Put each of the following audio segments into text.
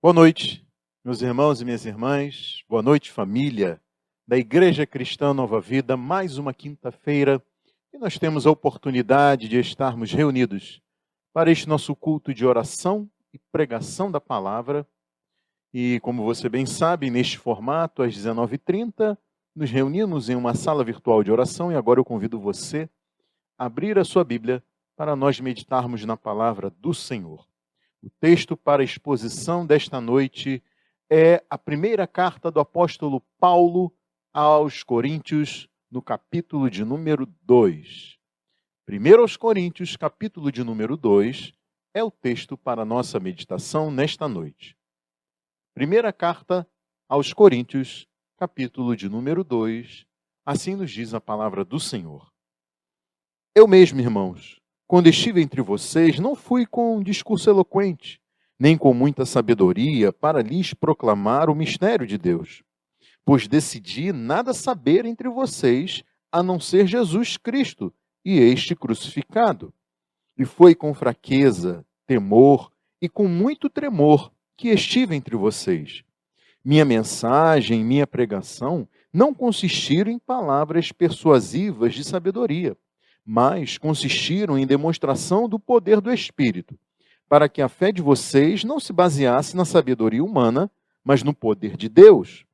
Boa noite, meus irmãos e minhas irmãs. Boa noite, família da Igreja Cristã Nova Vida. Mais uma quinta-feira e nós temos a oportunidade de estarmos reunidos para este nosso culto de oração e pregação da palavra. E como você bem sabe, neste formato, às 19h30, nos reunimos em uma sala virtual de oração e agora eu convido você a abrir a sua Bíblia para nós meditarmos na palavra do Senhor. O texto para a exposição desta noite é a primeira carta do apóstolo Paulo aos Coríntios, no capítulo de número 2. Primeiro aos Coríntios, capítulo de número 2, é o texto para a nossa meditação nesta noite. Primeira carta aos Coríntios, capítulo de número 2, assim nos diz a palavra do Senhor. Eu mesmo, irmãos, quando estive entre vocês, não fui com um discurso eloquente, nem com muita sabedoria para lhes proclamar o mistério de Deus, pois decidi nada saber entre vocês, a não ser Jesus Cristo e este crucificado. E foi com fraqueza, temor e com muito tremor que estive entre vocês. Minha mensagem, minha pregação não consistiram em palavras persuasivas de sabedoria, mas consistiram em demonstração do poder do Espírito, para que a fé de vocês não se baseasse na sabedoria humana, mas no poder de Deus.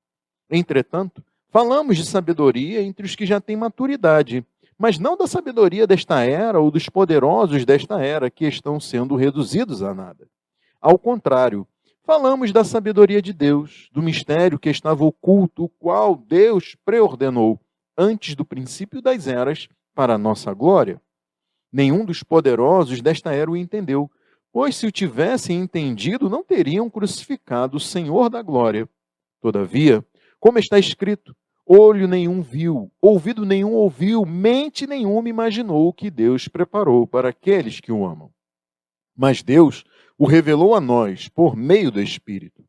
Entretanto, falamos de sabedoria entre os que já têm maturidade, mas não da sabedoria desta era ou dos poderosos desta era que estão sendo reduzidos a nada. Ao contrário, falamos da sabedoria de Deus, do mistério que estava oculto, o qual Deus preordenou antes do princípio das eras, para a nossa glória. Nenhum dos poderosos desta era o entendeu, pois se o tivessem entendido, não teriam crucificado o Senhor da glória. Todavia, como está escrito, olho nenhum viu, ouvido nenhum ouviu, mente nenhuma imaginou o que Deus preparou para aqueles que o amam. Mas Deus o revelou a nós por meio do Espírito.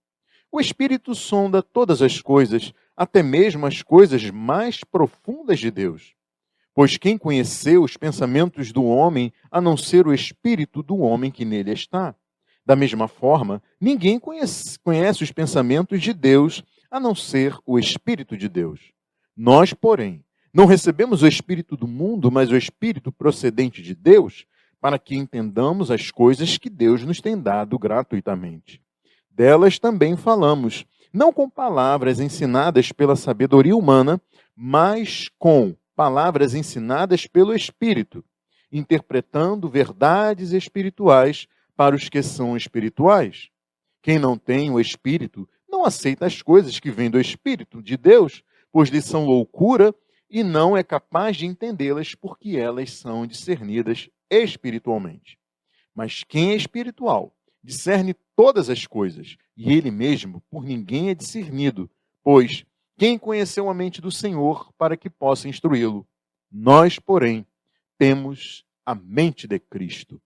O Espírito sonda todas as coisas, até mesmo as coisas mais profundas de Deus. Pois quem conheceu os pensamentos do homem, a não ser o espírito do homem que nele está? Da mesma forma, ninguém conhece os pensamentos de Deus, a não ser o Espírito de Deus. Nós, porém, não recebemos o Espírito do mundo, mas o Espírito procedente de Deus, para que entendamos as coisas que Deus nos tem dado gratuitamente. Delas também falamos, não com palavras ensinadas pela sabedoria humana, mas com palavras ensinadas pelo Espírito, interpretando verdades espirituais para os que são espirituais. Quem não tem o Espírito não aceita as coisas que vêm do Espírito de Deus, pois lhes são loucura e não é capaz de entendê-las porque elas são discernidas espiritualmente. Mas quem é espiritual discerne todas as coisas, e ele mesmo por ninguém é discernido, pois quem conheceu a mente do Senhor para que possa instruí-lo? Nós, porém, temos a mente de Cristo.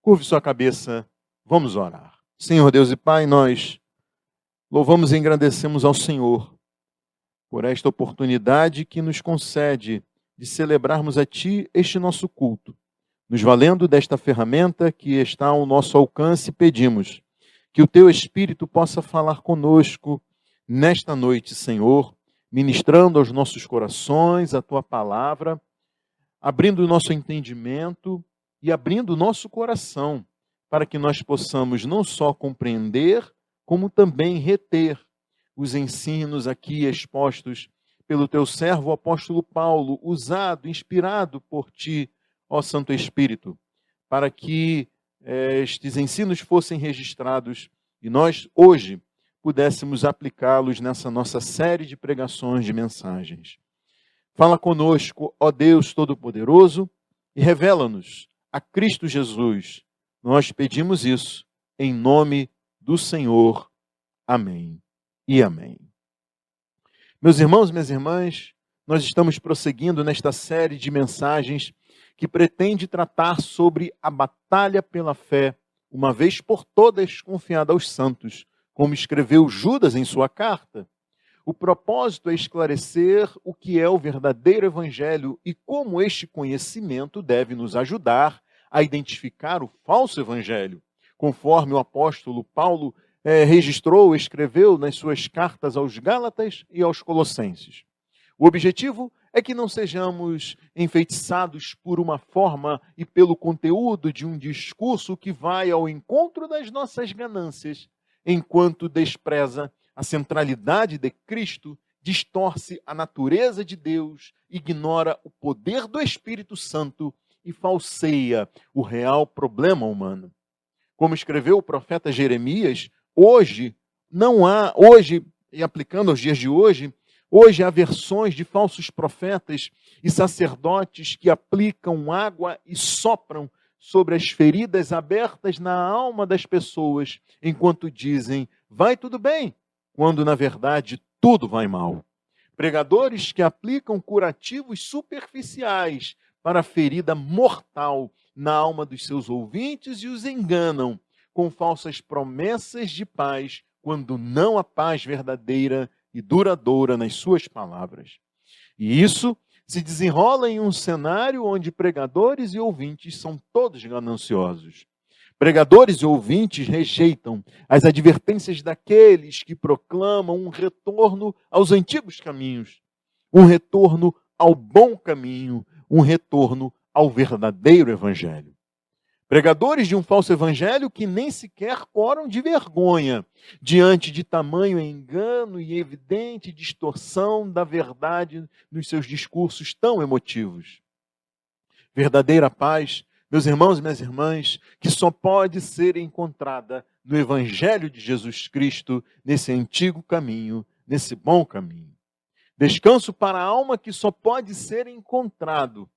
Curve sua cabeça, vamos orar. Senhor Deus e Pai, nós louvamos e agradecemos ao Senhor por esta oportunidade que nos concede de celebrarmos a Ti este nosso culto. Nos valendo desta ferramenta que está ao nosso alcance, pedimos que o Teu Espírito possa falar conosco nesta noite, Senhor, ministrando aos nossos corações a Tua palavra, abrindo o nosso entendimento e abrindo o nosso coração, para que nós possamos não só compreender, como também reter os ensinos aqui expostos pelo Teu servo, o apóstolo Paulo, usado, inspirado por Ti, ó Santo Espírito, para que estes ensinos fossem registrados e nós, hoje, pudéssemos aplicá-los nessa nossa série de pregações, de mensagens. Fala conosco, ó Deus Todo-Poderoso, e revela-nos a Cristo Jesus. Nós pedimos isso em nome do Senhor. Amém e amém. Meus irmãos, minhas irmãs, nós estamos prosseguindo nesta série de mensagens que pretende tratar sobre a batalha pela fé, uma vez por todas confiada aos santos, como escreveu Judas em sua carta. O propósito é esclarecer o que é o verdadeiro evangelho e como este conhecimento deve nos ajudar a identificar o falso evangelho, conforme o apóstolo Paulo registrou, escreveu nas suas cartas aos Gálatas e aos Colossenses. O objetivo é que não sejamos enfeitiçados por uma forma e pelo conteúdo de um discurso que vai ao encontro das nossas ganâncias, enquanto despreza a centralidade de Cristo, distorce a natureza de Deus, ignora o poder do Espírito Santo e falseia o real problema humano. Como escreveu o profeta Jeremias, hoje, e aplicando aos dias de hoje há versões de falsos profetas e sacerdotes que aplicam água e sopram sobre as feridas abertas na alma das pessoas, enquanto dizem, vai tudo bem, quando na verdade tudo vai mal. Pregadores que aplicam curativos superficiais para a ferida mortal na alma dos seus ouvintes e os enganam com falsas promessas de paz, quando não há paz verdadeira e duradoura nas suas palavras. E isso se desenrola em um cenário onde pregadores e ouvintes são todos gananciosos. Pregadores e ouvintes rejeitam as advertências daqueles que proclamam um retorno aos antigos caminhos, um retorno ao bom caminho, um retorno ao verdadeiro evangelho. Pregadores de um falso evangelho que nem sequer coram de vergonha diante de tamanho engano e evidente distorção da verdade nos seus discursos tão emotivos. Verdadeira paz, meus irmãos e minhas irmãs, que só pode ser encontrada no evangelho de Jesus Cristo, nesse antigo caminho, nesse bom caminho. Descanso para a alma que só pode ser encontrado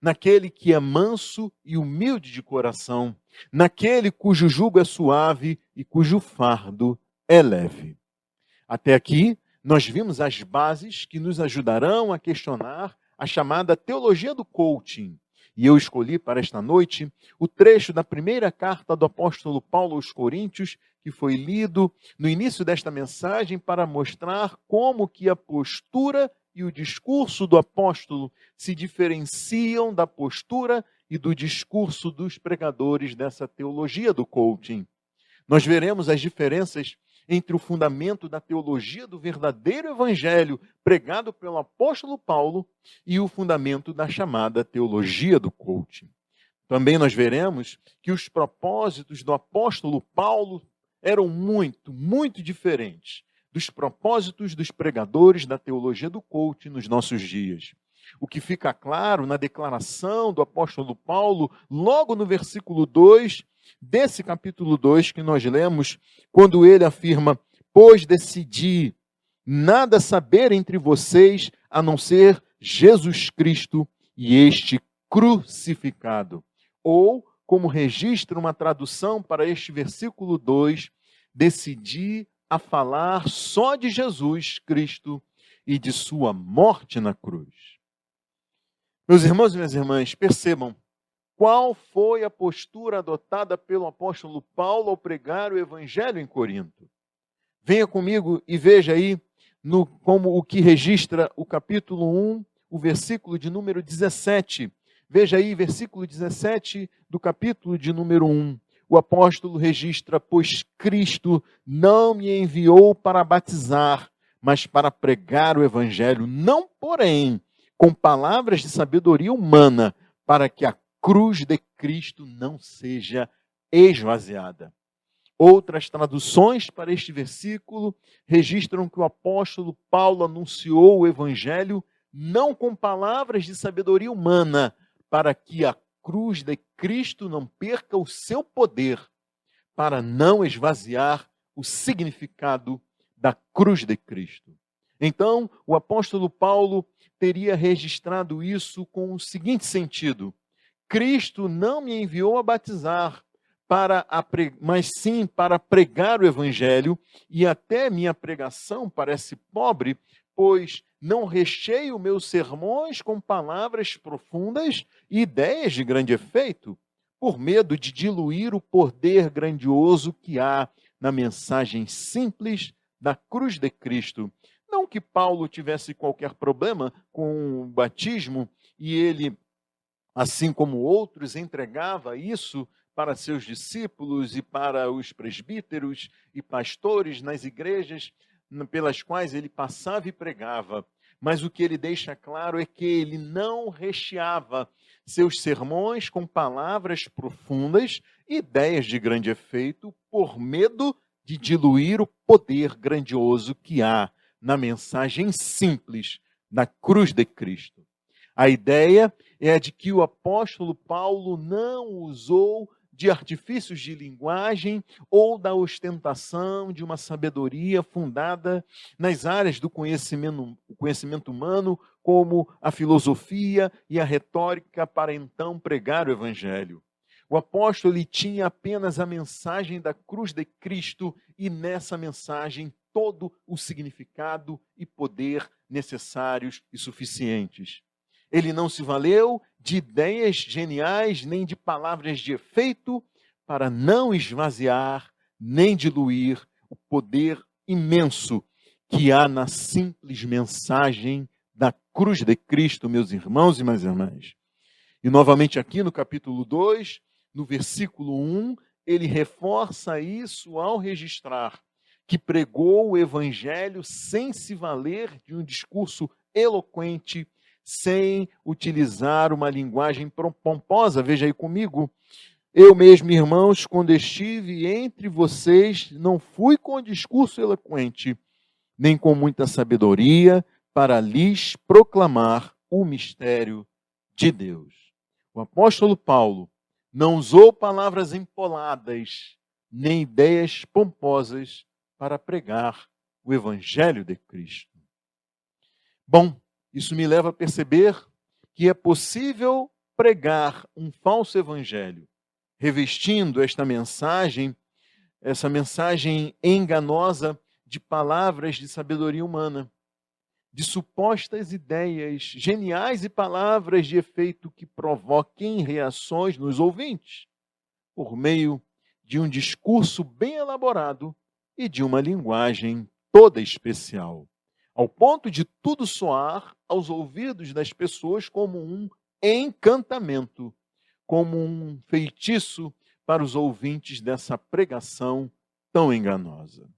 naquele que é manso e humilde de coração, naquele cujo jugo é suave e cujo fardo é leve. Até aqui, nós vimos as bases que nos ajudarão a questionar a chamada teologia do coaching. E eu escolhi para esta noite o trecho da primeira carta do apóstolo Paulo aos Coríntios, que foi lido no início desta mensagem para mostrar como que a postura e o discurso do apóstolo se diferenciam da postura e do discurso dos pregadores dessa teologia do coaching. Nós veremos as diferenças entre o fundamento da teologia do verdadeiro evangelho pregado pelo apóstolo Paulo e o fundamento da chamada teologia do coaching. Também nós veremos que os propósitos do apóstolo Paulo eram muito diferentes dos propósitos dos pregadores da teologia do coaching nos nossos dias. O que fica claro na declaração do apóstolo Paulo, logo no versículo 2, desse capítulo 2 que nós lemos, quando ele afirma, pois decidi nada saber entre vocês, a não ser Jesus Cristo e este crucificado. Ou, como registra uma tradução para este versículo 2, decidi a falar só de Jesus Cristo e de sua morte na cruz. Meus irmãos e minhas irmãs, percebam qual foi a postura adotada pelo apóstolo Paulo ao pregar o evangelho em Corinto. Venha comigo e veja aí como o que registra o capítulo 1, o versículo de número 17. Veja aí, versículo 17 do capítulo de número 1. O apóstolo registra, pois Cristo não me enviou para batizar, mas para pregar o evangelho, não, porém, com palavras de sabedoria humana, para que a cruz de Cristo não seja esvaziada. Outras traduções para este versículo registram que o apóstolo Paulo anunciou o evangelho não com palavras de sabedoria humana, para que a cruz de Cristo não perca o seu poder, para não esvaziar o significado da cruz de Cristo. Então, o apóstolo Paulo teria registrado isso com o seguinte sentido: Cristo não me enviou a batizar, mas sim para pregar o evangelho, e até minha pregação parece pobre, pois não recheio meus sermões com palavras profundas e ideias de grande efeito, por medo de diluir o poder grandioso que há na mensagem simples da cruz de Cristo. Não que Paulo tivesse qualquer problema com o batismo, e ele, assim como outros, entregava isso para seus discípulos e para os presbíteros e pastores nas igrejas pelas quais ele passava e pregava. Mas o que ele deixa claro é que ele não recheava seus sermões com palavras profundas e ideias de grande efeito por medo de diluir o poder grandioso que há na mensagem simples da cruz de Cristo. A ideia é a de que o apóstolo Paulo não usou de artifícios de linguagem ou da ostentação de uma sabedoria fundada nas áreas do conhecimento humano, como a filosofia e a retórica, para então pregar o evangelho. O apóstolo ele tinha apenas a mensagem da cruz de Cristo e nessa mensagem todo o significado e poder necessários e suficientes. Ele não se valeu de ideias geniais nem de palavras de efeito para não esvaziar nem diluir o poder imenso que há na simples mensagem da cruz de Cristo, meus irmãos e minhas irmãs. E novamente aqui no capítulo 2, no versículo 1, ele reforça isso ao registrar que pregou o evangelho sem se valer de um discurso eloquente, sem utilizar uma linguagem pomposa. Veja aí comigo. Eu mesmo, irmãos, quando estive entre vocês, não fui com discurso eloquente, nem com muita sabedoria, para lhes proclamar o mistério de Deus. O apóstolo Paulo não usou palavras empoladas, nem ideias pomposas para pregar o evangelho de Cristo. Bom, isso me leva a perceber que é possível pregar um falso evangelho, revestindo essa mensagem enganosa de palavras de sabedoria humana, de supostas ideias geniais e palavras de efeito que provoquem reações nos ouvintes, por meio de um discurso bem elaborado e de uma linguagem toda especial, ao ponto de tudo soar aos ouvidos das pessoas como um encantamento, como um feitiço para os ouvintes dessa pregação tão enganosa.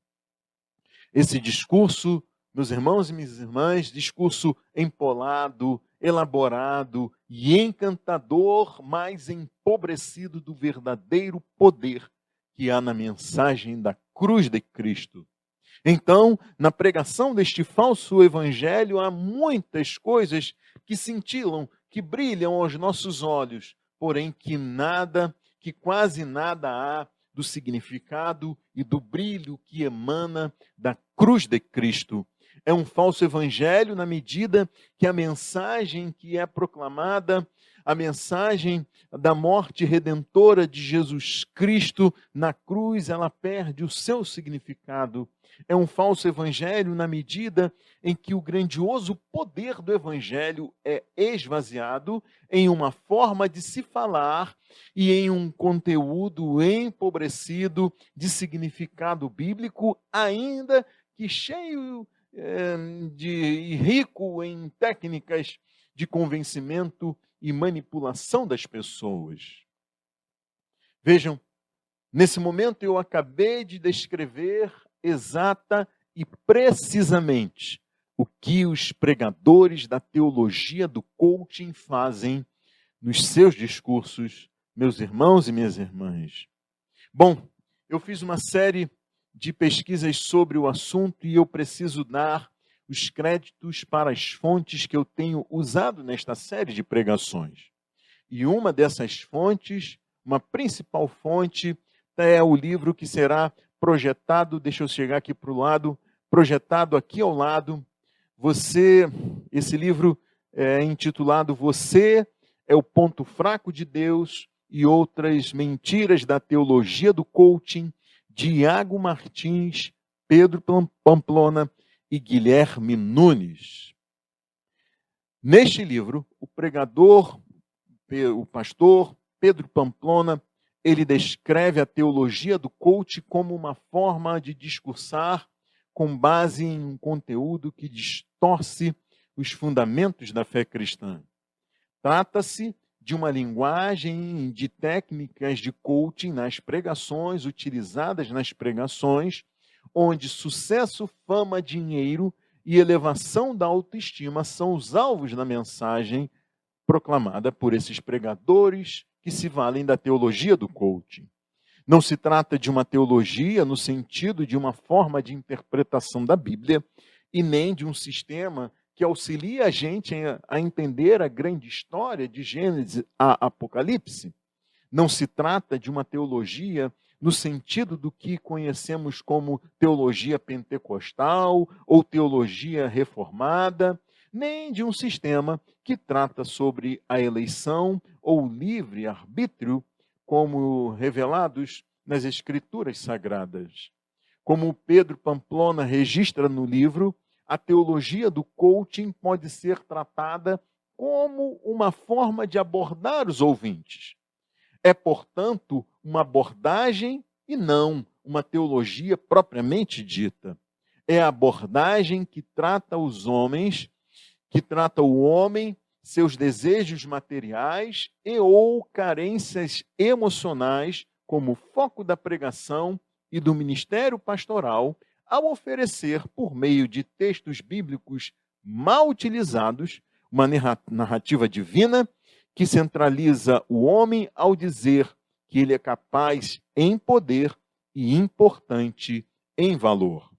Esse discurso, meus irmãos e minhas irmãs, discurso empolado, elaborado e encantador, mas empobrecido do verdadeiro poder que há na mensagem da cruz de Cristo. Então, na pregação deste falso evangelho, há muitas coisas que cintilam, que brilham aos nossos olhos, porém que quase nada há do significado e do brilho que emana da cruz de Cristo. É um falso evangelho na medida que a mensagem que é proclamada, a mensagem da morte redentora de Jesus Cristo na cruz, ela perde o seu significado. É um falso evangelho na medida em que o grandioso poder do evangelho é esvaziado em uma forma de se falar e em um conteúdo empobrecido de significado bíblico, ainda que cheio e rico em técnicas de convencimento e manipulação das pessoas. Vejam, nesse momento eu acabei de descrever exata e precisamente o que os pregadores da teologia do coaching fazem nos seus discursos, meus irmãos e minhas irmãs. Bom, eu fiz uma série de pesquisas sobre o assunto e eu preciso dar os créditos para as fontes que eu tenho usado nesta série de pregações. E uma dessas fontes, uma principal fonte, é o livro que será projetado, deixa eu chegar aqui para o lado, projetado aqui ao lado. Esse livro é intitulado Você é o Ponto Fraco de Deus e Outras Mentiras da Teologia do Coaching, de Iago Martins, Pedro Pamplona e Guilherme Nunes. Neste livro, o pastor Pedro Pamplona, ele descreve a teologia do coaching como uma forma de discursar com base em um conteúdo que distorce os fundamentos da fé cristã. Trata-se de uma linguagem, de técnicas de coaching nas pregações, utilizadas nas pregações, onde sucesso, fama, dinheiro e elevação da autoestima são os alvos da mensagem proclamada por esses pregadores que se valem da teologia do coaching. Não se trata de uma teologia no sentido de uma forma de interpretação da Bíblia e nem de um sistema que auxilia a gente a entender a grande história de Gênesis a Apocalipse. Não se trata de uma teologia no sentido do que conhecemos como teologia pentecostal ou teologia reformada, nem de um sistema que trata sobre a eleição ou livre-arbítrio, como revelados nas Escrituras Sagradas. Como Pedro Pamplona registra no livro, a teologia do coaching pode ser tratada como uma forma de abordar os ouvintes. É, portanto, uma abordagem e não uma teologia propriamente dita. É a abordagem que trata os homens, que trata o homem, seus desejos materiais e ou carências emocionais como foco da pregação e do ministério pastoral, ao oferecer, por meio de textos bíblicos mal utilizados, uma narrativa divina que centraliza o homem ao dizer que ele é capaz em poder e importante em valor.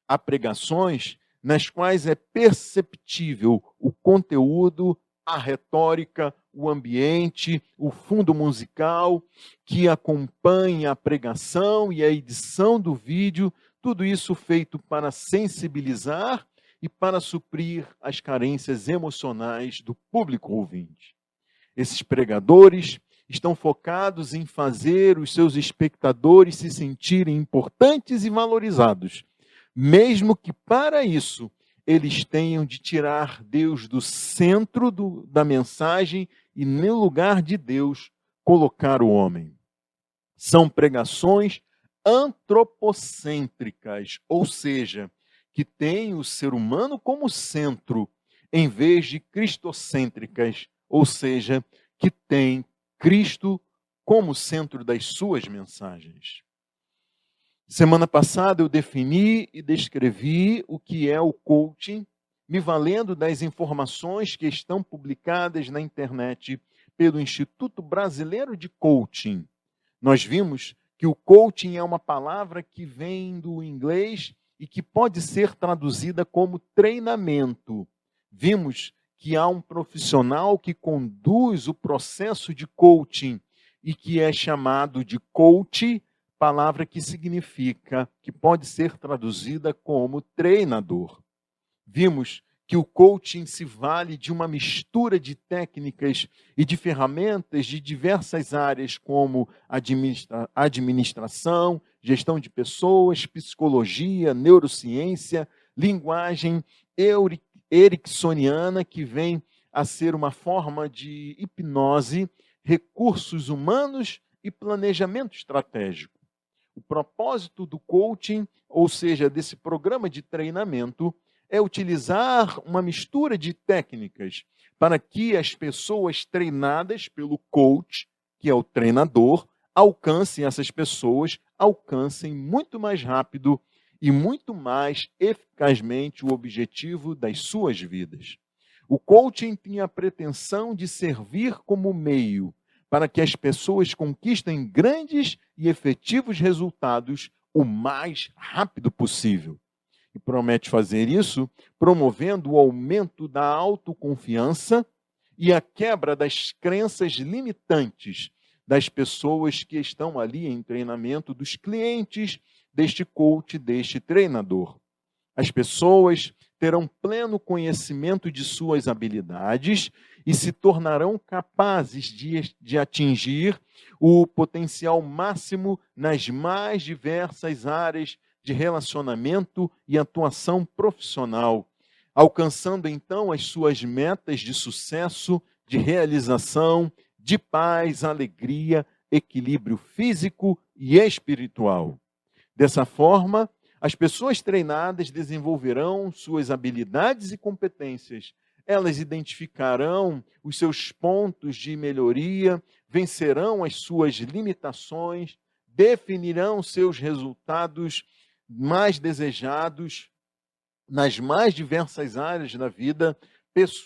Há pregações nas quais é perceptível o conteúdo, a retórica, o ambiente, o fundo musical que acompanha a pregação e a edição do vídeo, tudo isso feito para sensibilizar e para suprir as carências emocionais do público ouvinte. Esses pregadores estão focados em fazer os seus espectadores se sentirem importantes e valorizados, mesmo que para isso eles tenham de tirar Deus do centro da mensagem e, no lugar de Deus, colocar o homem. São pregações antropocêntricas, ou seja, que têm o ser humano como centro, em vez de cristocêntricas, ou seja, que têm Cristo como centro das suas mensagens. Semana passada eu defini e descrevi o que é o coaching, me valendo das informações que estão publicadas na internet pelo Instituto Brasileiro de Coaching. Nós vimos que o coaching é uma palavra que vem do inglês e que pode ser traduzida como treinamento. Vimos que há um profissional que conduz o processo de coaching e que é chamado de coach, palavra que significa, que pode ser traduzida como treinador. Vimos que o coaching se vale de uma mistura de técnicas e de ferramentas de diversas áreas, como administração, gestão de pessoas, psicologia, neurociência, linguagem ericksoniana, que vem a ser uma forma de hipnose, recursos humanos e planejamento estratégico. O propósito do coaching, ou seja, desse programa de treinamento, é utilizar uma mistura de técnicas para que as pessoas treinadas pelo coach, que é o treinador, essas pessoas alcancem muito mais rápido e muito mais eficazmente o objetivo das suas vidas. O coaching tem a pretensão de servir como meio para que as pessoas conquistem grandes e efetivos resultados o mais rápido possível. E promete fazer isso promovendo o aumento da autoconfiança e a quebra das crenças limitantes das pessoas que estão ali em treinamento, dos clientes deste coach, deste treinador. As pessoas terão pleno conhecimento de suas habilidades e se tornarão capazes de atingir o potencial máximo nas mais diversas áreas de relacionamento e atuação profissional, alcançando então as suas metas de sucesso, de realização, de paz, alegria, equilíbrio físico e espiritual. Dessa forma, as pessoas treinadas desenvolverão suas habilidades e competências elas identificarão os seus pontos de melhoria, vencerão as suas limitações, definirão seus resultados mais desejados nas mais diversas áreas da vida,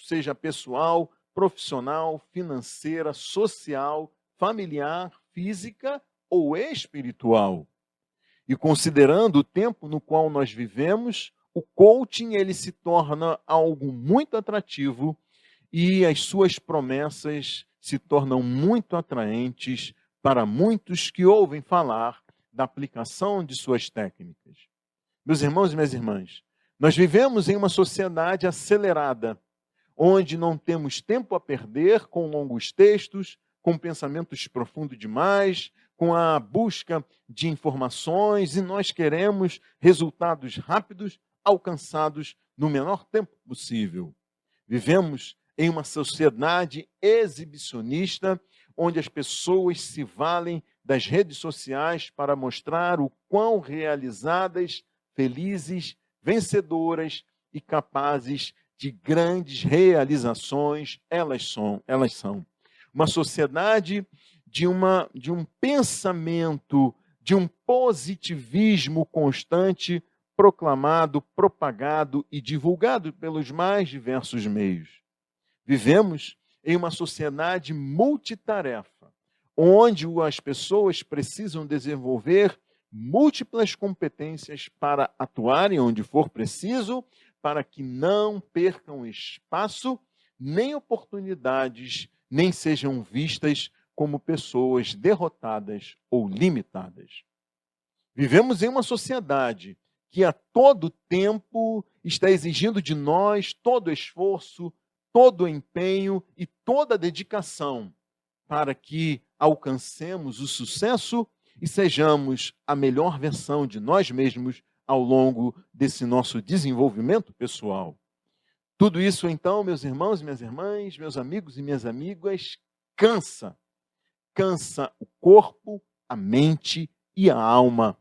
seja pessoal, profissional, financeira, social, familiar, física ou espiritual. E considerando o tempo no qual nós vivemos, o coaching ele se torna algo muito atrativo e as suas promessas se tornam muito atraentes para muitos que ouvem falar da aplicação de suas técnicas. Meus irmãos e minhas irmãs, nós vivemos em uma sociedade acelerada, onde não temos tempo a perder com longos textos, com pensamentos profundos demais, com a busca de informações, e nós queremos resultados rápidos, alcançados no menor tempo possível. Vivemos em uma sociedade exibicionista, onde as pessoas se valem das redes sociais para mostrar o quão realizadas, felizes, vencedoras e capazes de grandes realizações elas são. Uma sociedade de um pensamento, de um positivismo constante, proclamado, propagado e divulgado pelos mais diversos meios. Vivemos em uma sociedade multitarefa, onde as pessoas precisam desenvolver múltiplas competências para atuarem onde for preciso, para que não percam espaço, nem oportunidades, nem sejam vistas como pessoas derrotadas ou limitadas. Vivemos em uma sociedade que a todo tempo está exigindo de nós todo esforço, todo empenho e toda dedicação para que alcancemos o sucesso e sejamos a melhor versão de nós mesmos ao longo desse nosso desenvolvimento pessoal. Tudo isso, então, meus irmãos e minhas irmãs, meus amigos e minhas amigas, cansa. Cansa o corpo, a mente e a alma.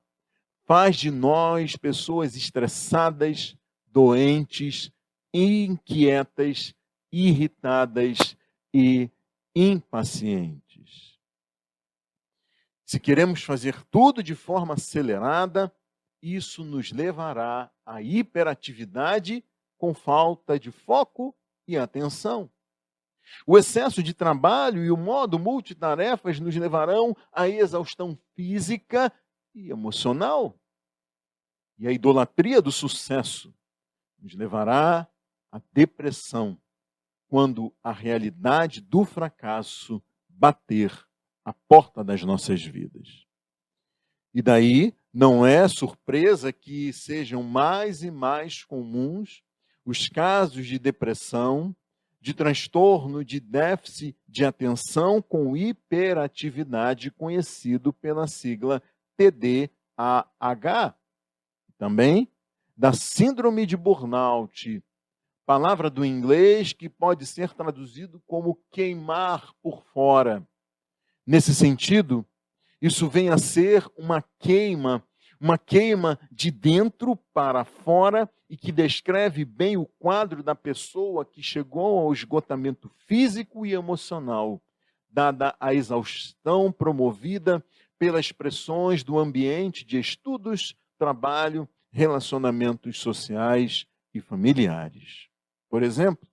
Faz de nós pessoas estressadas, doentes, inquietas, irritadas e impacientes. Se queremos fazer tudo de forma acelerada, isso nos levará à hiperatividade com falta de foco e atenção. O excesso de trabalho e o modo multitarefas nos levarão à exaustão física e emocional. E a idolatria do sucesso nos levará à depressão, quando a realidade do fracasso bater a porta das nossas vidas. E daí não é surpresa que sejam mais e mais comuns os casos de depressão, de transtorno de déficit de atenção com hiperatividade, conhecido pela sigla TDAH. Também da síndrome de burnout, palavra do inglês que pode ser traduzido como queimar por fora. Nesse sentido, isso vem a ser uma queima de dentro para fora e que descreve bem o quadro da pessoa que chegou ao esgotamento físico e emocional, dada a exaustão promovida pelas pressões do ambiente de estudos, trabalho, relacionamentos sociais e familiares. Por exemplo,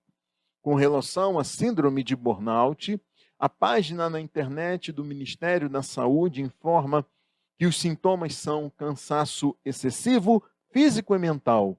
com relação à síndrome de burnout, a página na internet do Ministério da Saúde informa que os sintomas são cansaço excessivo, físico e mental,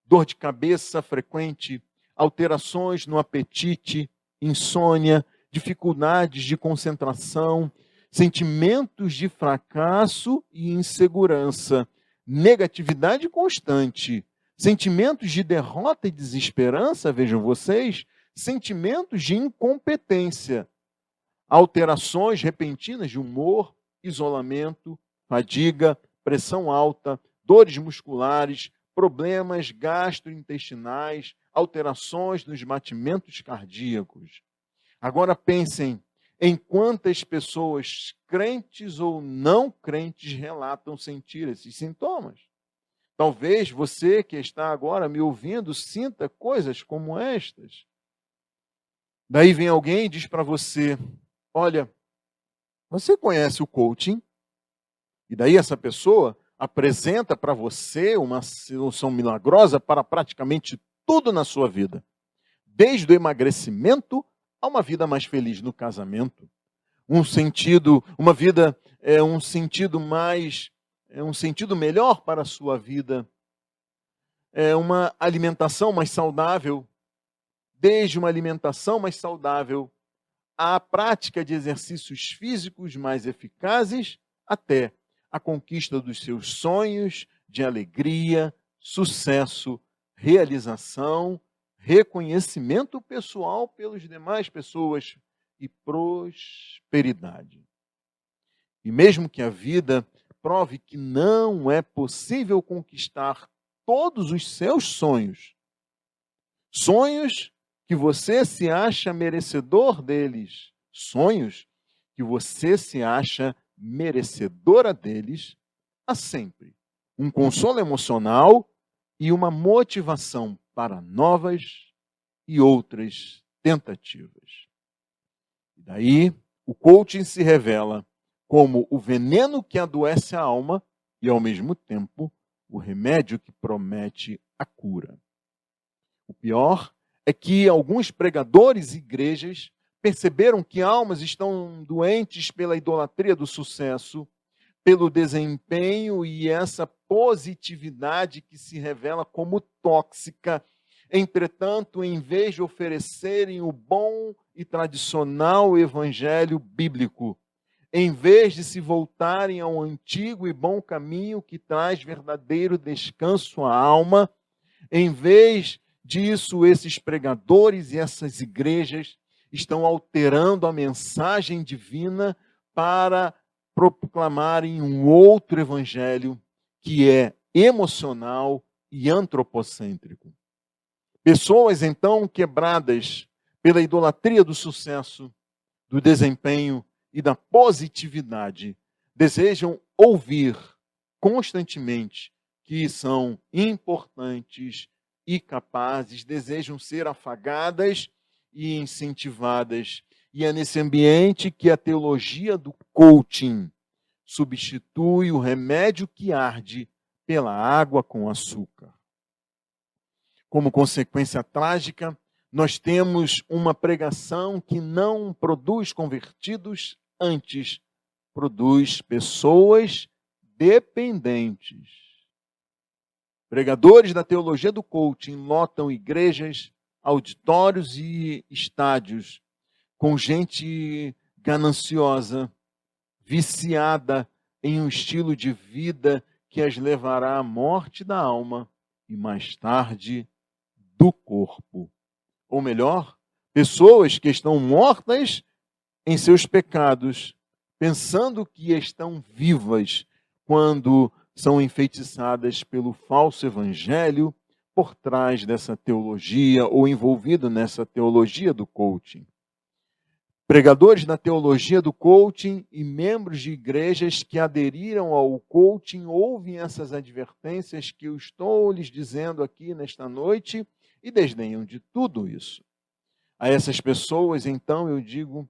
dor de cabeça frequente, alterações no apetite, insônia, dificuldades de concentração, sentimentos de fracasso e insegurança, negatividade constante, sentimentos de derrota e desesperança, vejam vocês, sentimentos de incompetência, alterações repentinas de humor, isolamento, fadiga, pressão alta, dores musculares, problemas gastrointestinais, alterações nos batimentos cardíacos. Agora pensem em quantas pessoas, crentes ou não crentes, relatam sentir esses sintomas. Talvez você que está agora me ouvindo sinta coisas como estas. Daí vem alguém e diz para você: olha, você conhece o coaching? E daí essa pessoa apresenta para você uma solução milagrosa para praticamente tudo na sua vida, desde o emagrecimento a uma vida mais feliz no casamento, uma vida um sentido mais, um sentido melhor para a sua vida, uma alimentação mais saudável, desde uma alimentação mais saudável à prática de exercícios físicos mais eficazes, até a conquista dos seus sonhos de alegria, sucesso, realização, reconhecimento pessoal pelas demais pessoas e prosperidade. E mesmo que a vida prove que não é possível conquistar todos os seus sonhos, sonhos que você se acha merecedor deles, sonhos que você se acha merecedora deles, há sempre um consolo emocional e uma motivação para novas e outras tentativas. E daí, o coaching se revela como o veneno que adoece a alma e, ao mesmo tempo, o remédio que promete a cura. O pior é que alguns pregadores e igrejas perceberam que almas estão doentes pela idolatria do sucesso, pelo desempenho e essa positividade que se revela como tóxica. Entretanto, em vez de oferecerem o bom e tradicional evangelho bíblico, em vez de se voltarem ao antigo e bom caminho que traz verdadeiro descanso à alma, em vez disso, esses pregadores e essas igrejas estão alterando a mensagem divina para proclamarem um outro evangelho que é emocional e antropocêntrico. Pessoas, então, quebradas pela idolatria do sucesso, do desempenho e da positividade, desejam ouvir constantemente que são importantes e capazes, desejam ser afagadas e incentivadas. E é nesse ambiente que a teologia do coaching substitui o remédio que arde pela água com açúcar. Como consequência trágica, nós temos uma pregação que não produz convertidos, antes produz pessoas dependentes. Pregadores da teologia do coaching lotam igrejas, auditórios e estádios com gente gananciosa, viciada em um estilo de vida que as levará à morte da alma e mais tarde do corpo. Ou melhor, pessoas que estão mortas em seus pecados, pensando que estão vivas quando são enfeitiçadas pelo falso evangelho por trás dessa teologia ou envolvido nessa teologia do coaching. Pregadores da teologia do coaching e membros de igrejas que aderiram ao coaching ouvem essas advertências que eu estou lhes dizendo aqui nesta noite e desdenham de tudo isso. A essas pessoas, então, eu digo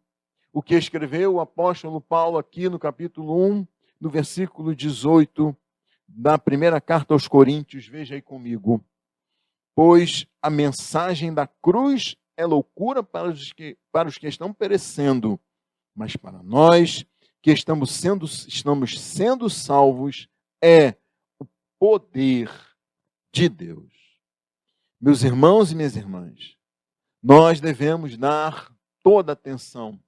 o que escreveu o apóstolo Paulo aqui no capítulo 1, no versículo 18, da primeira carta aos Coríntios, veja aí comigo. Pois a mensagem da cruz é loucura para os que estão perecendo, mas para nós que estamos sendo salvos é o poder de Deus. Meus irmãos e minhas irmãs, nós devemos dar toda atenção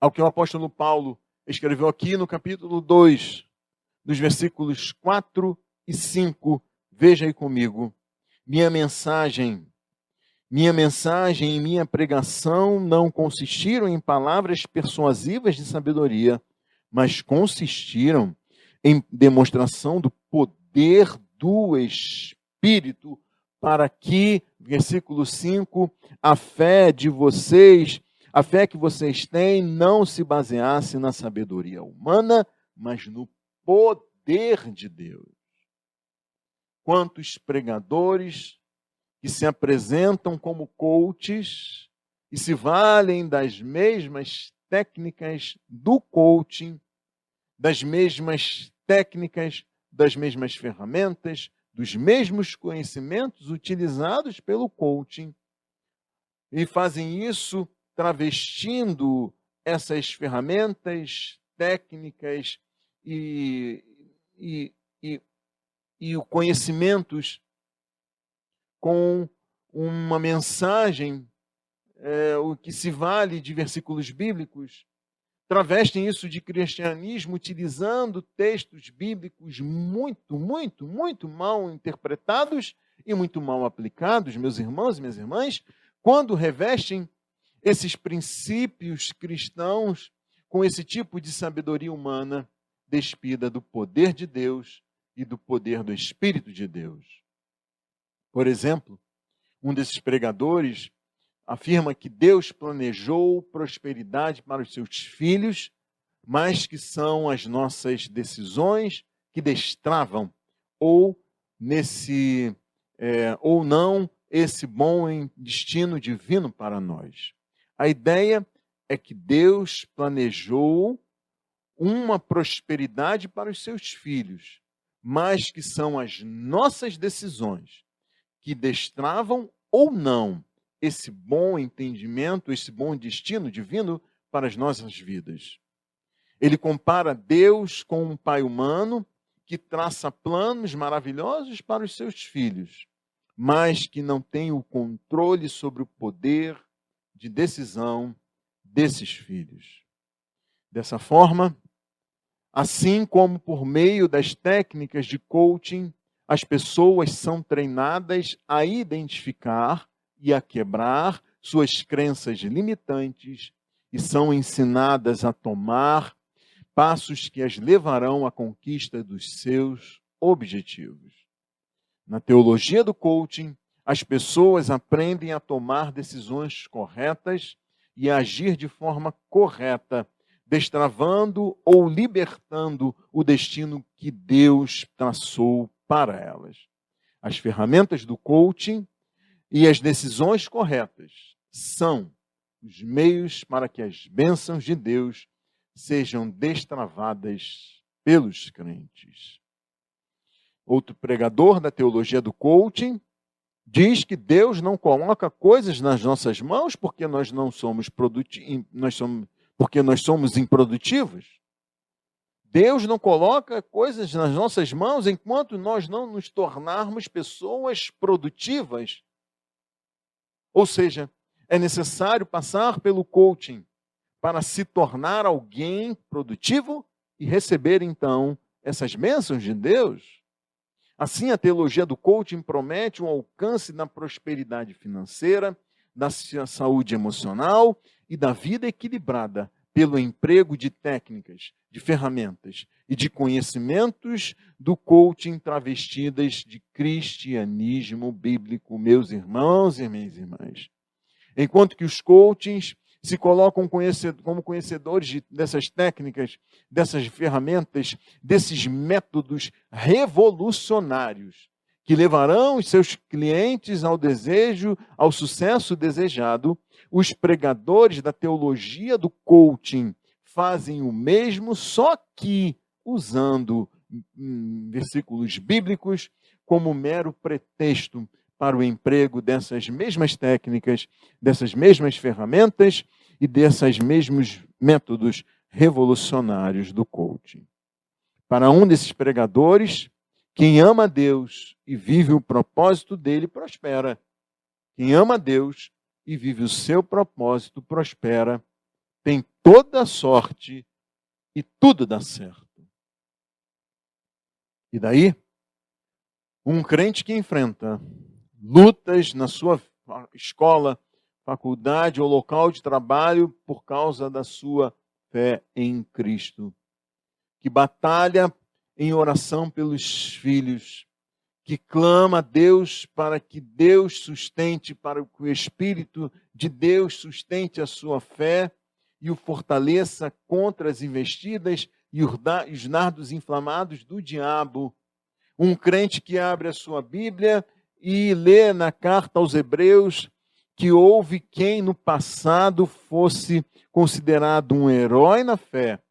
ao que o apóstolo Paulo escreveu aqui no capítulo 2, dos versículos 4 e 5. Veja aí comigo. Minha mensagem e minha pregação não consistiram em palavras persuasivas de sabedoria, mas consistiram em demonstração do poder do Espírito, para que, versículo 5, a fé que vocês têm não se baseasse na sabedoria humana, mas no poder de Deus. Quantos pregadores que se apresentam como coaches e se valem das mesmas técnicas do coaching, das mesmas técnicas, das mesmas ferramentas, dos mesmos conhecimentos utilizados pelo coaching, e fazem isso travestindo essas ferramentas, técnicas e conhecimentos com uma mensagem, o que se vale de versículos bíblicos, travestem isso de cristianismo utilizando textos bíblicos muito mal interpretados e muito mal aplicados, meus irmãos e minhas irmãs, quando revestem esses princípios cristãos com esse tipo de sabedoria humana despida do poder de Deus e do poder do Espírito de Deus. Por exemplo, um desses pregadores afirma que Deus planejou prosperidade para os seus filhos, mas que são as nossas decisões que destravam ou não esse bom destino divino para nós. A ideia é que Deus planejou uma prosperidade para os seus filhos, mas que são as nossas decisões que destravam ou não esse bom entendimento, esse bom destino divino para as nossas vidas. Ele compara Deus com um pai humano que traça planos maravilhosos para os seus filhos, mas que não tem o controle sobre o poder de decisão desses filhos. Dessa forma, assim como por meio das técnicas de coaching, as pessoas são treinadas a identificar e a quebrar suas crenças limitantes e são ensinadas a tomar passos que as levarão à conquista dos seus objetivos. Na teologia do coaching, as pessoas aprendem a tomar decisões corretas e a agir de forma correta, destravando ou libertando o destino que Deus traçou para elas. As ferramentas do coaching e as decisões corretas são os meios para que as bênçãos de Deus sejam destravadas pelos crentes. Outro pregador da teologia do coaching diz que Deus não coloca coisas nas nossas mãos porque nós não somos porque nós somos improdutivos. Deus não coloca coisas nas nossas mãos enquanto nós não nos tornarmos pessoas produtivas. Ou seja, é necessário passar pelo coaching para se tornar alguém produtivo e receber, então, essas bênçãos de Deus. Assim, a teologia do coaching promete um alcance na prosperidade financeira, da saúde emocional e da vida equilibrada pelo emprego de técnicas, de ferramentas e de conhecimentos do coaching travestidas de cristianismo bíblico, meus irmãos e minhas irmãs. Enquanto que os coachings se colocam como conhecedores dessas técnicas, dessas ferramentas, desses métodos revolucionários que levarão os seus clientes ao desejo, ao sucesso desejado, os pregadores da teologia do coaching fazem o mesmo, só que usando versículos bíblicos como mero pretexto para o emprego dessas mesmas técnicas, dessas mesmas ferramentas e desses mesmos métodos revolucionários do coaching. Para um desses pregadores, quem ama a Deus e vive o propósito dele prospera. Quem ama a Deus e vive o seu propósito prospera, tem toda a sorte e tudo dá certo. E daí, um crente que enfrenta lutas na sua escola, faculdade ou local de trabalho por causa da sua fé em Cristo, que batalha em oração pelos filhos, que clama a Deus para que Deus sustente, para que o Espírito de Deus sustente a sua fé e o fortaleça contra as investidas e os nardos inflamados do diabo. Um crente que abre a sua Bíblia e lê na carta aos Hebreus que houve quem no passado fosse considerado um herói na fé,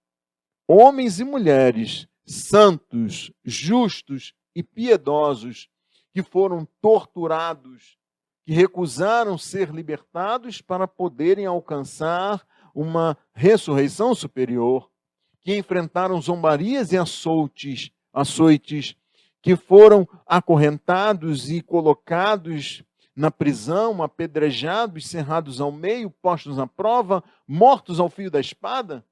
homens e mulheres santos, justos e piedosos, que foram torturados, que recusaram ser libertados para poderem alcançar uma ressurreição superior, que enfrentaram zombarias e açoites, que foram acorrentados e colocados na prisão, apedrejados, cerrados ao meio, postos à prova, mortos ao fio da espada.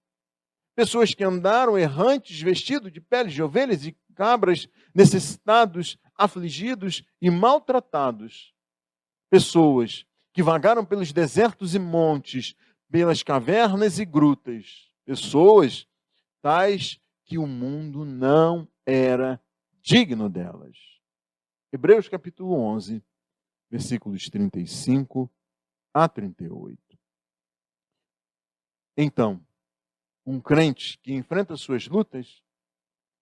Pessoas que andaram errantes, vestidos de peles de ovelhas e cabras, necessitados, afligidos e maltratados. Pessoas que vagaram pelos desertos e montes, pelas cavernas e grutas. Pessoas tais que o mundo não era digno delas. Hebreus capítulo 11, versículos 35 a 38. Então, um crente que enfrenta suas lutas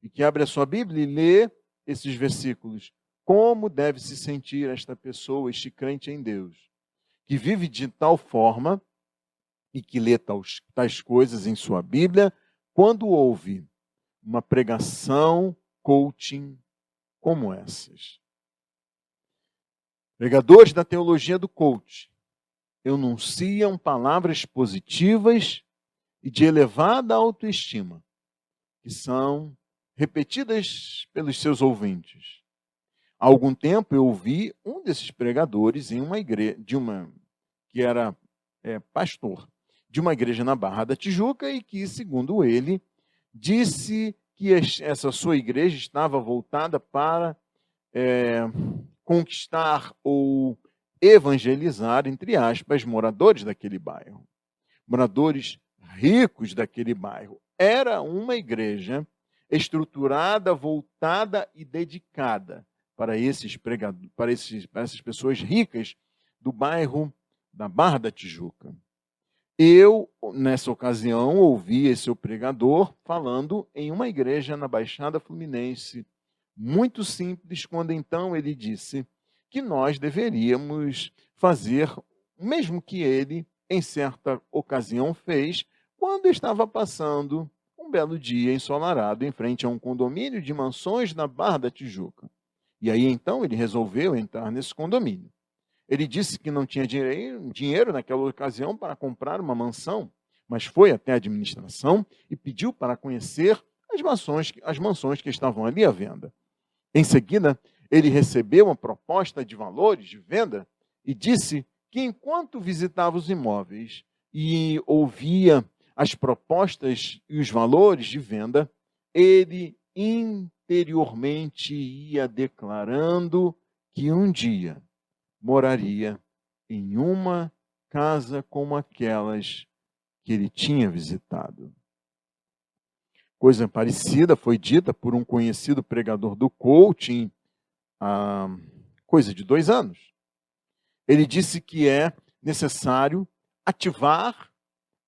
e que abre a sua Bíblia e lê esses versículos, como deve se sentir esta pessoa, este crente em Deus, que vive de tal forma e que lê tais coisas em sua Bíblia, quando ouve uma pregação coaching como essas. Pregadores da teologia do coach enunciam palavras positivas e de elevada autoestima, que são repetidas pelos seus ouvintes. Há algum tempo eu ouvi um desses pregadores em uma igreja, que era pastor de uma igreja na Barra da Tijuca e que, segundo ele, disse que essa sua igreja estava voltada para conquistar ou evangelizar, entre aspas, moradores daquele bairro. Moradores ricos daquele bairro. Era uma igreja estruturada, voltada e dedicada para esses pregadores, para essas pessoas ricas do bairro da Barra da Tijuca. Eu, nessa ocasião, ouvi esse pregador falando em uma igreja na Baixada Fluminense, muito simples, quando então ele disse que nós deveríamos fazer o mesmo que ele, em certa ocasião, fez quando estava passando um belo dia ensolarado em frente a um condomínio de mansões na Barra da Tijuca. E aí então ele resolveu entrar nesse condomínio. Ele disse que não tinha dinheiro naquela ocasião para comprar uma mansão, mas foi até a administração e pediu para conhecer as mansões que estavam ali à venda. Em seguida, ele recebeu uma proposta de valores de venda e disse que enquanto visitava os imóveis e ouvia as propostas e os valores de venda, ele interiormente ia declarando que um dia moraria em uma casa como aquelas que ele tinha visitado. Coisa parecida foi dita por um conhecido pregador do coaching há coisa de 2 anos. Ele disse que é necessário ativar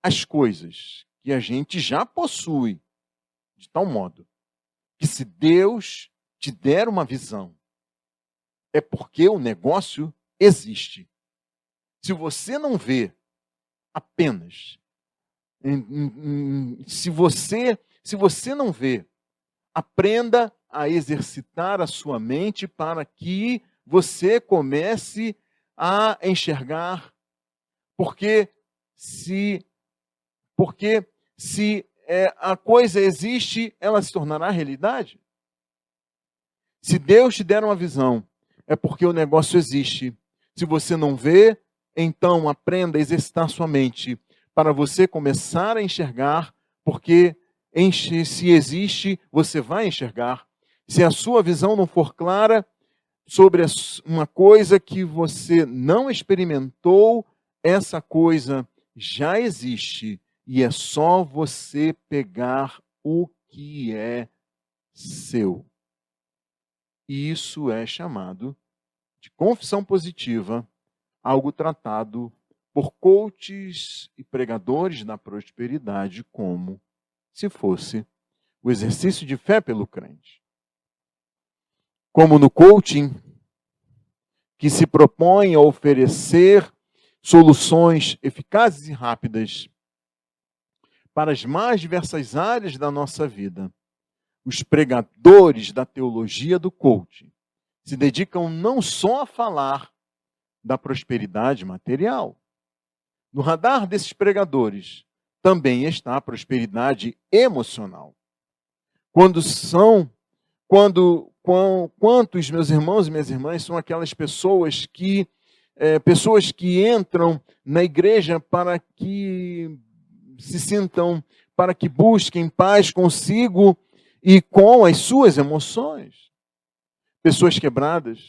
as coisas que a gente já possui, de tal modo que se Deus te der uma visão, é porque o negócio existe. Se você não vê apenas, se você não vê, aprenda a exercitar a sua mente para que você comece a enxergar. Porque se a coisa existe, ela se tornará realidade. Se Deus te der uma visão, é porque o negócio existe. Se você não vê, então aprenda a exercitar sua mente para você começar a enxergar, porque se existe, você vai enxergar. Se a sua visão não for clara sobre uma coisa que você não experimentou, essa coisa já existe e é só você pegar o que é seu. E isso é chamado de confissão positiva, algo tratado por coaches e pregadores da prosperidade como se fosse o exercício de fé pelo crente. Como no coaching, que se propõe a oferecer soluções eficazes e rápidas para as mais diversas áreas da nossa vida. Os pregadores da teologia do coaching se dedicam não só a falar da prosperidade material. No radar desses pregadores também está a prosperidade emocional. Quantos meus irmãos e minhas irmãs são aquelas pessoas que entram na igreja para que se sintam, para que busquem paz consigo e com as suas emoções. Pessoas quebradas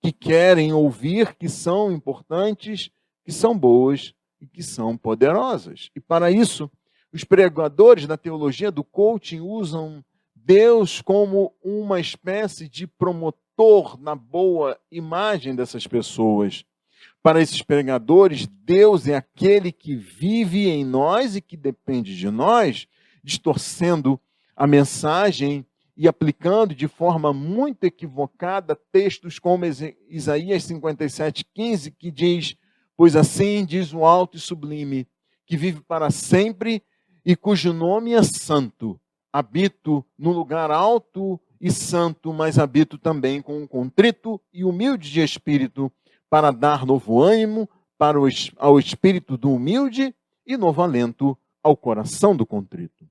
que querem ouvir que são importantes, que são boas e que são poderosas. E para isso, os pregadores da teologia do coaching usam Deus como uma espécie de promotor na boa imagem dessas pessoas. Para esses pregadores, Deus é aquele que vive em nós e que depende de nós, distorcendo a mensagem e aplicando de forma muito equivocada textos como Isaías 57:15, que diz: pois assim diz o alto e sublime, que vive para sempre e cujo nome é santo. Habito no lugar alto e santo, mas habito também com um contrito e humilde de espírito, para dar novo ânimo ao espírito do humilde e novo alento ao coração do contrito.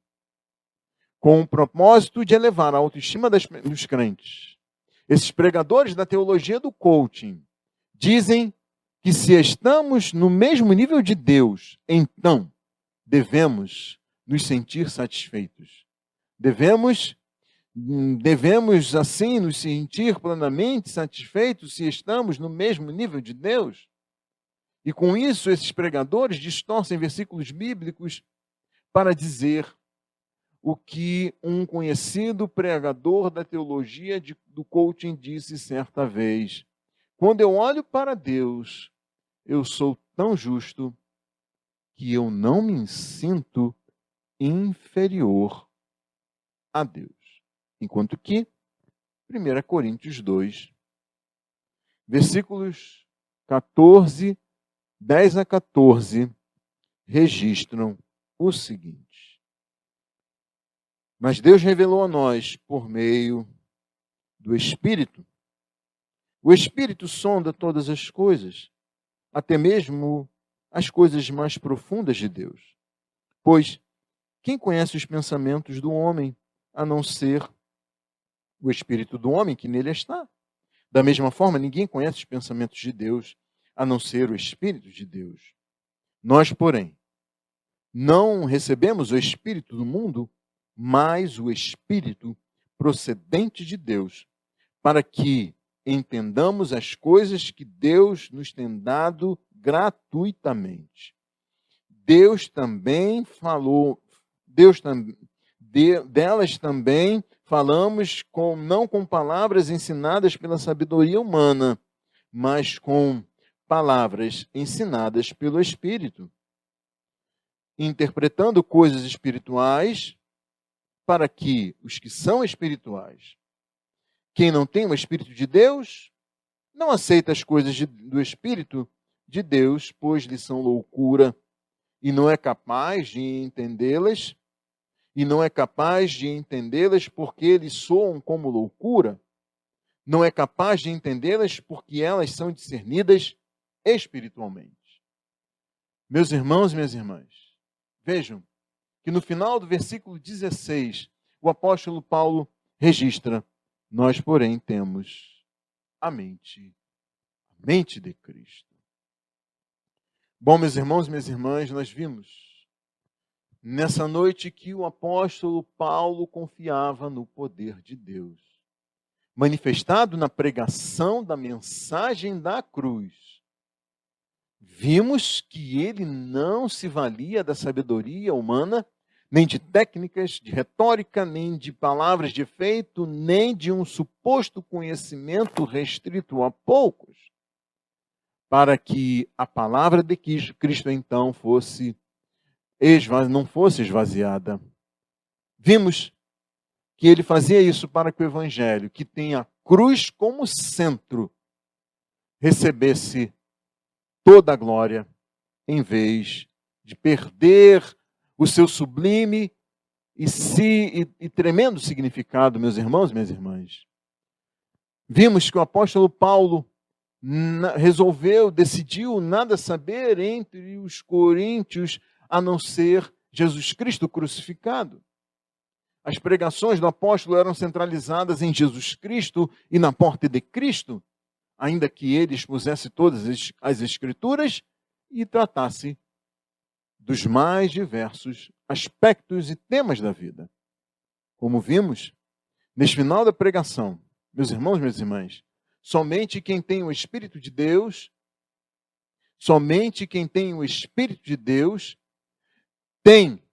Com o propósito de elevar a autoestima dos crentes. Esses pregadores da teologia do coaching dizem que se estamos no mesmo nível de Deus, então devemos nos sentir satisfeitos. Devemos assim nos sentir plenamente satisfeitos se estamos no mesmo nível de Deus. E com isso, esses pregadores distorcem versículos bíblicos para dizer o que um conhecido pregador da teologia do coaching disse certa vez: quando eu olho para Deus, eu sou tão justo que eu não me sinto inferior a Deus. Enquanto que 1 Coríntios 2, versículos 10 a 14, registram o seguinte: mas Deus revelou a nós por meio do Espírito. O Espírito sonda todas as coisas, até mesmo as coisas mais profundas de Deus. Pois quem conhece os pensamentos do homem, a não ser o Espírito do homem que nele está? Da mesma forma, ninguém conhece os pensamentos de Deus, a não ser o Espírito de Deus. Nós, porém, não recebemos o Espírito do mundo, mas o Espírito procedente de Deus, para que entendamos as coisas que Deus nos tem dado gratuitamente. Delas também falamos não com palavras ensinadas pela sabedoria humana, mas com palavras ensinadas pelo Espírito, interpretando coisas espirituais para que os que são espirituais, quem não tem o Espírito de Deus, não aceita as coisas do Espírito de Deus, pois lhe são loucura, e não é capaz de entendê-las, porque lhes soam como loucura, não é capaz de entendê-las porque elas são discernidas espiritualmente. Meus irmãos e minhas irmãs, vejam que no final do versículo 16, o apóstolo Paulo registra: nós, porém, temos a mente de Cristo. Bom, meus irmãos e minhas irmãs, nós vimos nessa noite que o apóstolo Paulo confiava no poder de Deus, manifestado na pregação da mensagem da cruz. Vimos que ele não se valia da sabedoria humana, nem de técnicas de retórica, nem de palavras de efeito, nem de um suposto conhecimento restrito a poucos, para que a palavra de Cristo então não fosse esvaziada. Vimos que ele fazia isso para que o evangelho, que tem a cruz como centro, recebesse toda a glória, em vez de perder o seu sublime e tremendo significado, meus irmãos e minhas irmãs. Vimos que o apóstolo Paulo decidiu nada saber entre os coríntios a não ser Jesus Cristo crucificado. As pregações do apóstolo eram centralizadas em Jesus Cristo e na porta de Cristo, ainda que ele expusesse todas as Escrituras e tratasse dos mais diversos aspectos e temas da vida. Como vimos, neste final da pregação, meus irmãos e minhas irmãs, somente quem tem o Espírito de Deus, tem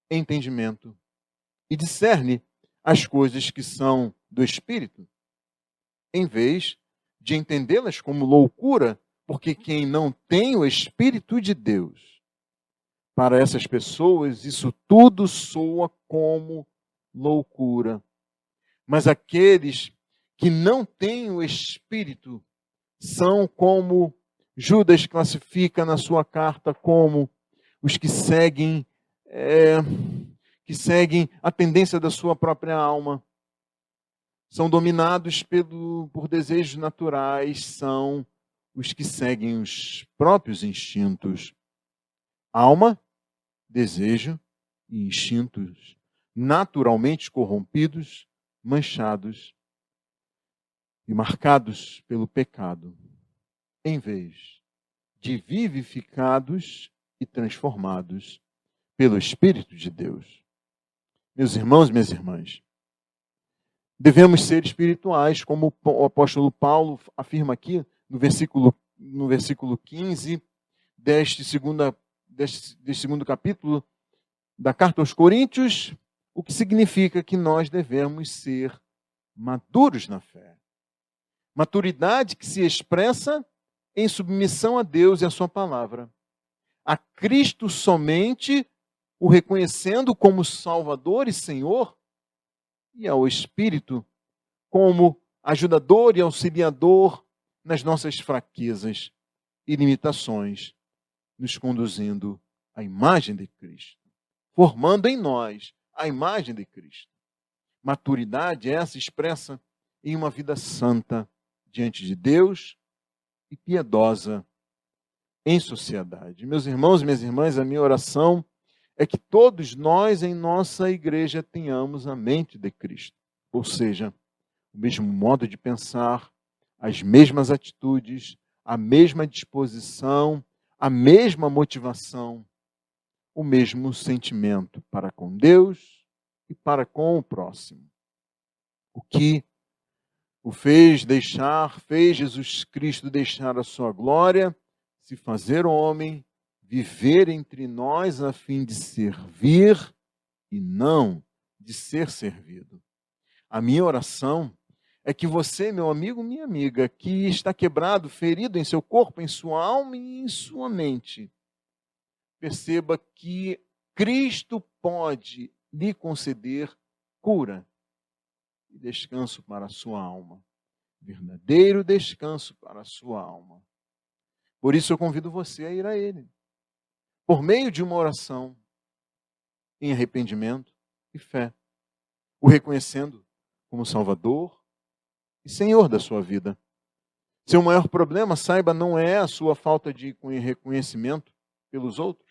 entendimento e discerne as coisas que são do Espírito, em vez de entendê-las como loucura, porque quem não tem o Espírito de Deus, para essas pessoas isso tudo soa como loucura. Mas aqueles que não têm o Espírito são como Judas classifica na sua carta como os que seguem a tendência da sua própria alma. São dominados por desejos naturais, são os que seguem os próprios instintos. Alma, desejo e instintos naturalmente corrompidos, manchados e marcados pelo pecado, em vez de vivificados e transformados pelo Espírito de Deus. Meus irmãos e minhas irmãs, devemos ser espirituais, como o apóstolo Paulo afirma aqui no versículo 15 deste segundo capítulo da carta aos Coríntios, o que significa que nós devemos ser maduros na fé. Maturidade que se expressa em submissão a Deus e a sua palavra. A Cristo somente, o reconhecendo como Salvador e Senhor, e ao Espírito como ajudador e auxiliador nas nossas fraquezas e limitações, nos conduzindo à imagem de Cristo, formando em nós a imagem de Cristo. Maturidade essa expressa em uma vida santa diante de Deus e piedosa em sociedade. Meus irmãos e minhas irmãs, a minha oração é que todos nós em nossa igreja tenhamos a mente de Cristo, ou seja, o mesmo modo de pensar, as mesmas atitudes, a mesma disposição, a mesma motivação, o mesmo sentimento para com Deus e para com o próximo. O que fez Jesus Cristo deixar a sua glória, se fazer homem, viver entre nós a fim de servir e não de ser servido. A minha oração é que você, meu amigo, minha amiga, que está quebrado, ferido em seu corpo, em sua alma e em sua mente, perceba que Cristo pode lhe conceder cura e descanso para a sua alma. Verdadeiro descanso para a sua alma. Por isso eu convido você a ir a Ele. Por meio de uma oração em arrependimento e fé. O reconhecendo como Salvador e Senhor da sua vida. Seu maior problema, saiba, não é a sua falta de reconhecimento pelos outros.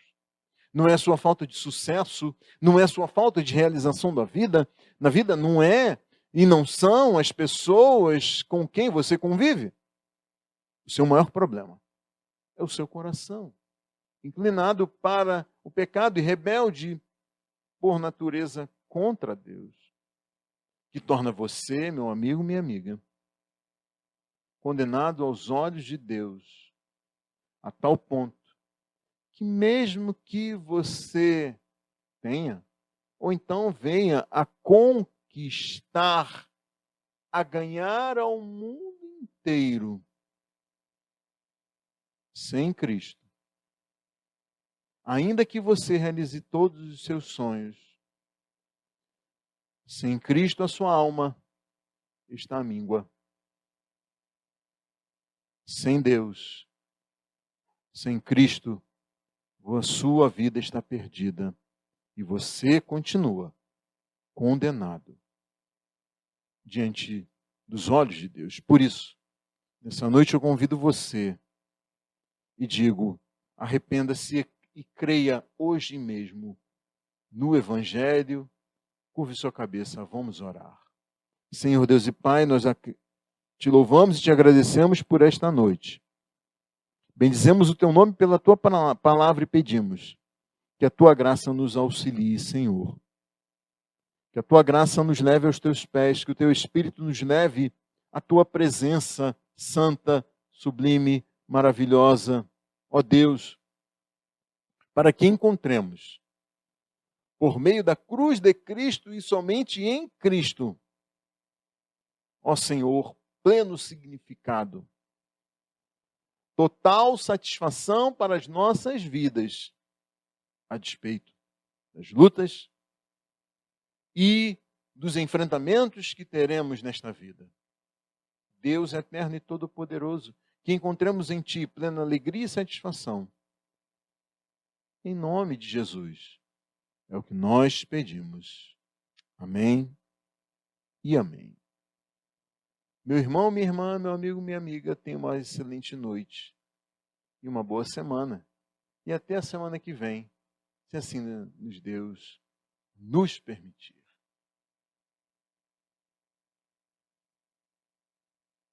Não é a sua falta de sucesso. Não é a sua falta de realização da vida. Na vida não é e não são as pessoas com quem você convive. O seu maior problema é o seu coração, inclinado para o pecado e rebelde por natureza contra Deus, que torna você, meu amigo, minha amiga, condenado aos olhos de Deus, a tal ponto que mesmo que você tenha, ou então venha a conquistar, a ganhar ao mundo inteiro, sem Cristo, ainda que você realize todos os seus sonhos, sem Cristo a sua alma está à míngua. Sem Deus, Sem Cristo, a sua vida está perdida e você continua condenado diante dos olhos de Deus. Por isso, nessa noite eu convido você e digo: arrependa-se e creia hoje mesmo no Evangelho. Curve sua cabeça, vamos orar. Senhor Deus e Pai, nós te louvamos e te agradecemos por esta noite. Bendizemos o teu nome pela tua palavra e pedimos que a tua graça nos auxilie, Senhor. Que a tua graça nos leve aos teus pés, que o teu Espírito nos leve à tua presença santa, sublime, maravilhosa, ó Deus, para que encontremos, por meio da cruz de Cristo e somente em Cristo, ó Senhor, pleno significado, total satisfação para as nossas vidas, a despeito das lutas e dos enfrentamentos que teremos nesta vida. Deus eterno e todo-poderoso, que encontremos em Ti plena alegria e satisfação. Em nome de Jesus, é o que nós pedimos. Amém e amém. Meu irmão, minha irmã, meu amigo, minha amiga, tenha uma excelente noite e uma boa semana. E até a semana que vem, se assim nos Deus nos permitir.